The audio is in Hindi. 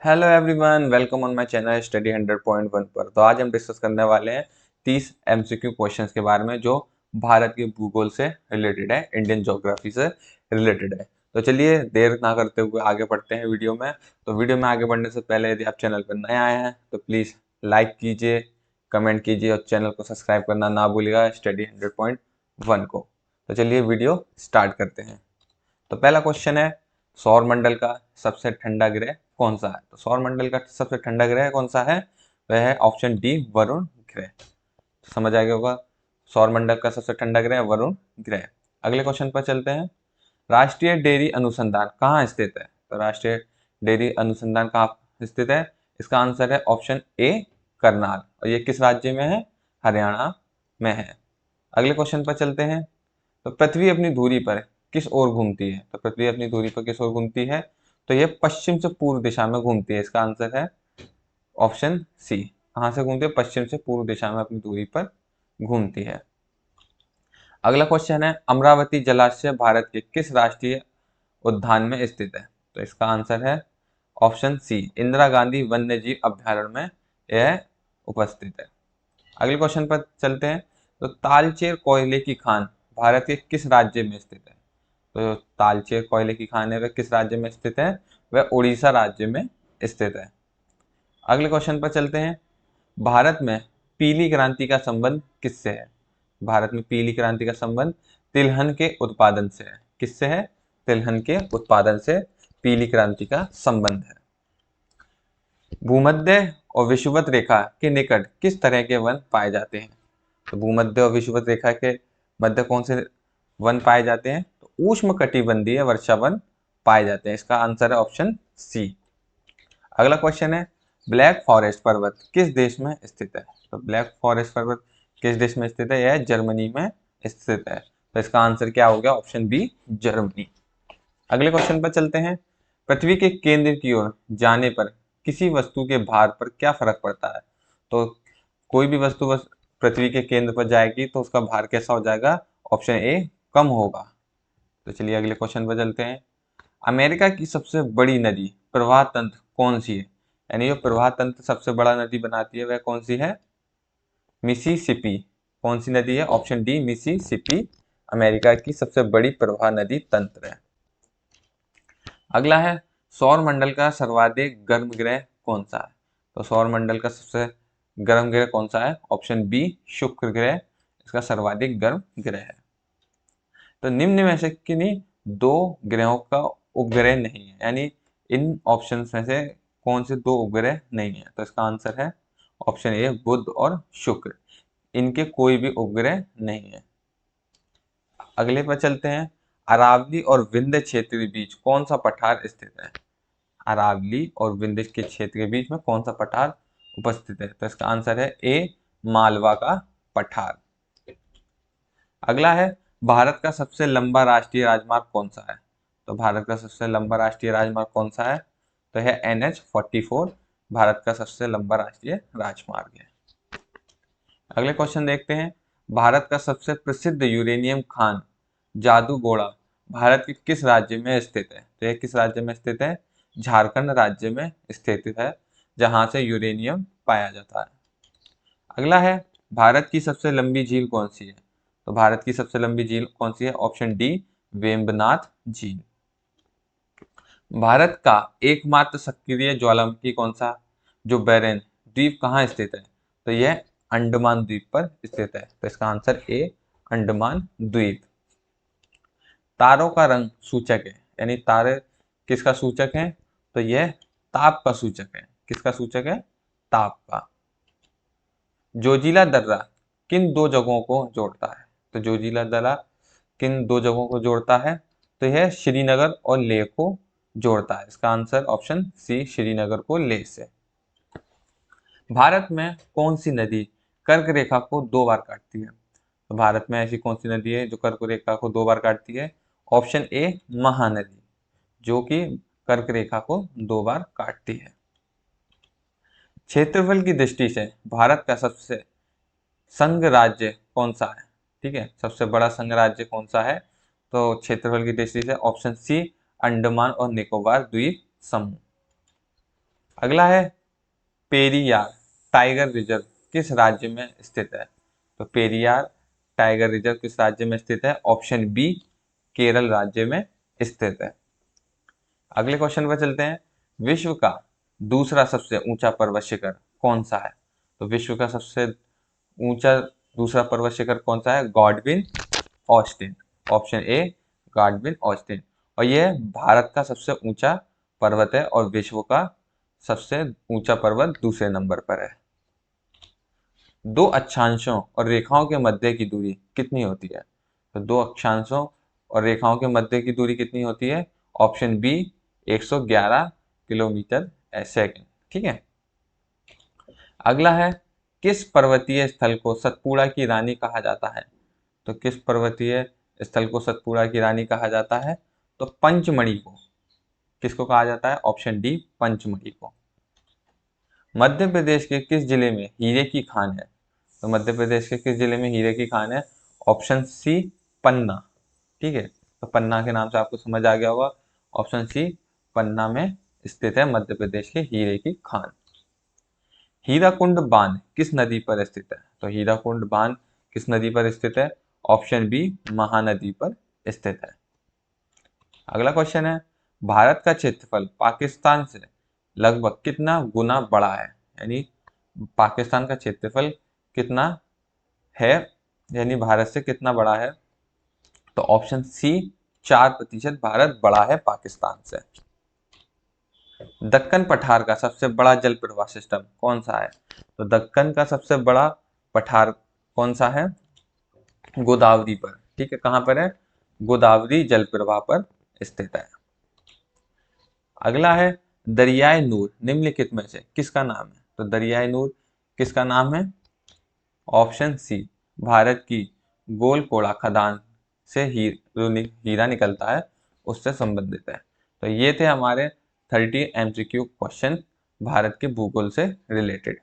Hello everyone, welcome on my channel study 100.1 पर। तो आज हम डिस्कस करने वाले हैं 30 एमसीक्यू क्वेश्चंस के बारे में जो भारत के भूगोल से रिलेटेड है, इंडियन ज्योग्राफी से रिलेटेड है। तो चलिए देर ना करते हुए आगे बढ़ते हैं वीडियो में। तो वीडियो में आगे बढ़ने से पहले यदि आप चैनल पर नए आए हैं तो प्लीज़ लाइक कीजिए, कमेंट कीजिए और चैनल को सब्सक्राइब करना ना भूलिएगा स्टडी 100.1 को। तो चलिए वीडियो स्टार्ट करते हैं। तो पहला क्वेश्चन है, सौर मंडल का सबसे ठंडा ग्रह कौन सा है? तो सौर मंडल का सबसे ठंडा ग्रह कौन सा है? वह है ऑप्शन डी, वरुण ग्रह। तो समझ आ गया होगा, सौर मंडल का सबसे ठंडा ग्रह वरुण ग्रह। अगले क्वेश्चन पर चलते हैं, राष्ट्रीय डेयरी अनुसंधान कहाँ स्थित है? तो राष्ट्रीय डेयरी अनुसंधान कहाँ स्थित है? इसका आंसर है ऑप्शन ए, करनाल। और ये किस राज्य में है? हरियाणा में है। अगले क्वेश्चन पर चलते हैं, तो पृथ्वी अपनी धुरी पर किस ओर घूमती है? तो पृथ्वी अपनी धुरी पर किस ओर घूमती है? तो ये पश्चिम से पूर्व दिशा में घूमती है। इसका आंसर है ऑप्शन सी। कहाँ से घूमती है? पश्चिम से पूर्व दिशा में अपनी धुरी पर घूमती है। अगला क्वेश्चन है, अमरावती जलाशय भारत के किस राष्ट्रीय उद्यान में स्थित है? तो इसका आंसर है ऑप्शन सी, इंदिरा गांधी वन्य जीव अभ्यारण्य में यह उपस्थित है। अगले क्वेश्चन पर चलते हैं, तो तालचेर कोयले की खान भारत के किस राज्य में स्थित है? तो तालचेर कोयले की खान है वह किस राज्य में स्थित है? वह उड़ीसा राज्य में स्थित है। अगले क्वेश्चन पर चलते हैं, भारत में पीली क्रांति का संबंध किससे है? भारत में पीली क्रांति का संबंध तिलहन के उत्पादन से है। किससे है? तिलहन के उत्पादन से पीली क्रांति का संबंध है। भूमध्य और विषुवत रेखा के निकट किस तरह के वन पाए जाते हैं? तो भूमध्य और विषुवत रेखा के मध्य कौन से वन पाए जाते हैं? तो उष्ण कटिबंधीय वर्षा वन पाए जाते हैं। इसका आंसर है ऑप्शन सी। अगला क्वेश्चन है, ब्लैक फॉरेस्ट पर्वत किस देश में स्थित है? तो ब्लैक फॉरेस्ट पर्वत किस देश में स्थित है? यह जर्मनी में स्थित है। तो इसका आंसर क्या हो गया? Option B, Germany. अगले क्वेश्चन पर चलते हैं, पृथ्वी के केंद्र की ओर जाने पर किसी वस्तु के भार पर क्या फर्क पड़ता है? तो कोई भी वस्तु बस पृथ्वी के केंद्र पर जाएगी तो उसका भार कैसा हो जाएगा? ऑप्शन ए, कम होगा। तो चलिए अगले क्वेश्चन पर चलते हैं, अमेरिका की सबसे बड़ी नदी प्रवाह तंत्र कौन सी है? यानी जो प्रवाह तंत्र सबसे बड़ा नदी बनाती है वह कौन सी है? मिसिसिपी। कौन सी नदी है? ऑप्शन डी, मिसिसिपी अमेरिका की सबसे बड़ी प्रवाह नदी तंत्र है। अगला है, सौर मंडल का सर्वाधिक गर्म ग्रह कौन सा है? तो सौर मंडल का सबसे गर्म ग्रह कौन सा है? ऑप्शन बी, शुक्र ग्रह इसका सर्वाधिक गर्म ग्रह है। तो निम्न में से किन्हीं दो ग्रहों का उपग्रह नहीं है, यानी इन ऑप्शन में से कौन से दो उपग्रह नहीं है? तो इसका आंसर है ऑप्शन ए, बुध और शुक्र। इनके कोई भी उपग्रह नहीं है। अगले पर चलते हैं, अरावली और विंध्य क्षेत्र के बीच कौन सा पठार स्थित है? अरावली और विंध्य के क्षेत्र के बीच में कौन सा पठार उपस्थित है? तो इसका आंसर है ए, मालवा का पठार। अगला है, भारत का सबसे लंबा राष्ट्रीय राजमार्ग कौन सा है? तो भारत का सबसे लंबा राष्ट्रीय राजमार्ग कौन सा है? तो है NH-44 भारत का सबसे लंबा राष्ट्रीय राजमार्ग है। अगले क्वेश्चन देखते हैं, भारत का सबसे प्रसिद्ध यूरेनियम खान जादूगोड़ा भारत के किस राज्य में स्थित है? तो यह किस राज्य में स्थित है? झारखंड राज्य में स्थित है, जहां से यूरेनियम पाया जाता है। अगला है, भारत की सबसे लंबी झील कौन सी है? तो भारत की सबसे लंबी झील कौन सी है? ऑप्शन डी, वेम्बनाथ झील। भारत का एकमात्र सक्रिय ज्वालामुखी कौन सा, जो बैरन द्वीप कहाँ स्थित है? तो यह अंडमान द्वीप पर स्थित है। तो इसका आंसर ए, अंडमान द्वीप। तारों का रंग सूचक है, यानी तारे किसका सूचक है? तो यह ताप का सूचक है। किसका सूचक है? ताप का। जोजिला दर्रा किन दो जगहों को जोड़ता है? तो जोजिला दर्रा किन दो जगहों को जोड़ता है? तो यह श्रीनगर और लेह को जोड़ता है। इसका आंसर ऑप्शन सी, श्रीनगर को लेह से। भारत में कौन सी नदी कर्क रेखा को दो बार काटती है? तो भारत में ऐसी कौन सी नदी है जो कर्क रेखा को दो बार काटती है? ऑप्शन ए, महानदी, जो कि कर्क रेखा को दो बार काटती है। क्षेत्रफल की दृष्टि से भारत का सबसे संघ राज्य कौन सा है? ठीक है, सबसे बड़ा संघ राज्य कौन सा है? तो क्षेत्रफल की दृष्टि से ऑप्शन सी, अंडमान और निकोबार द्वीप समूह। अगला है पेरियार टाइगर रिजर्व किस राज्य में स्थित है? तो पेरियार टाइगर रिजर्व किस राज्य में स्थित है? ऑप्शन बी केरल राज्य में स्थित है। अगले क्वेश्चन पर चलते हैं। विश्व का दूसरा सबसे ऊंचा पर्वत शिखर कौन सा है? तो विश्व का सबसे ऊंचा दूसरा पर्वत शिखर कौन सा है? Godwin Austen. Option A Godwin Austen. और यह भारत का सबसे ऊंचा पर्वत है और विश्व का सबसे ऊंचा पर्वत दूसरे नंबर पर है। दो अक्षांशों और रेखाओं के मध्य की दूरी कितनी होती है? तो दो अक्षांशों और रेखाओं के मध्य की दूरी कितनी होती है? Option B 111 kilometre second. ठीक है। अगला है किस पर्वतीय स्थल को सतपुड़ा की रानी कहा जाता है? तो किस पर्वतीय स्थल को सतपुड़ा की रानी कहा जाता है? तो पंचमढ़ी को। किसको कहा जाता है? ऑप्शन डी पंचमढ़ी को। मध्य प्रदेश के किस जिले में हीरे की खान है? तो मध्य प्रदेश के किस जिले में हीरे की खान है? ऑप्शन सी पन्ना। ठीक है, तो पन्ना के नाम से आपको समझ आ गया होगा। ऑप्शन सी पन्ना में स्थित है मध्य प्रदेश के हीरे की खान। हीराकुंड बांध किस नदी पर स्थित है? तो हीराकुंड बांध किस नदी पर स्थित है? ऑप्शन बी महानदी पर स्थित है। अगला क्वेश्चन है भारत का क्षेत्रफल पाकिस्तान से लगभग कितना गुना बड़ा है? यानी पाकिस्तान का क्षेत्रफल कितना है, यानी भारत से कितना बड़ा है? तो ऑप्शन सी 4% भारत बड़ा है पाकिस्तान से। दक्कन पठार का सबसे बड़ा जल प्रवाह सिस्टम कौन सा है? तो दक्कन का सबसे बड़ा पठार कौन सा है? गोदावरी पर। ठीक है, कहां पर है? गोदावरी जल प्रवाह पर स्थित है। अगला है दरियाए नूर निम्नलिखित में से किसका नाम है? तो दरियाए नूर किसका नाम है? ऑप्शन सी भारत की गोलकोड़ा खदान से हीरा निकलता है, उससे संबंधित है। तो ये थे हमारे 30 MCQ क्वेश्चन भारत के भूगोल से रिलेटेड।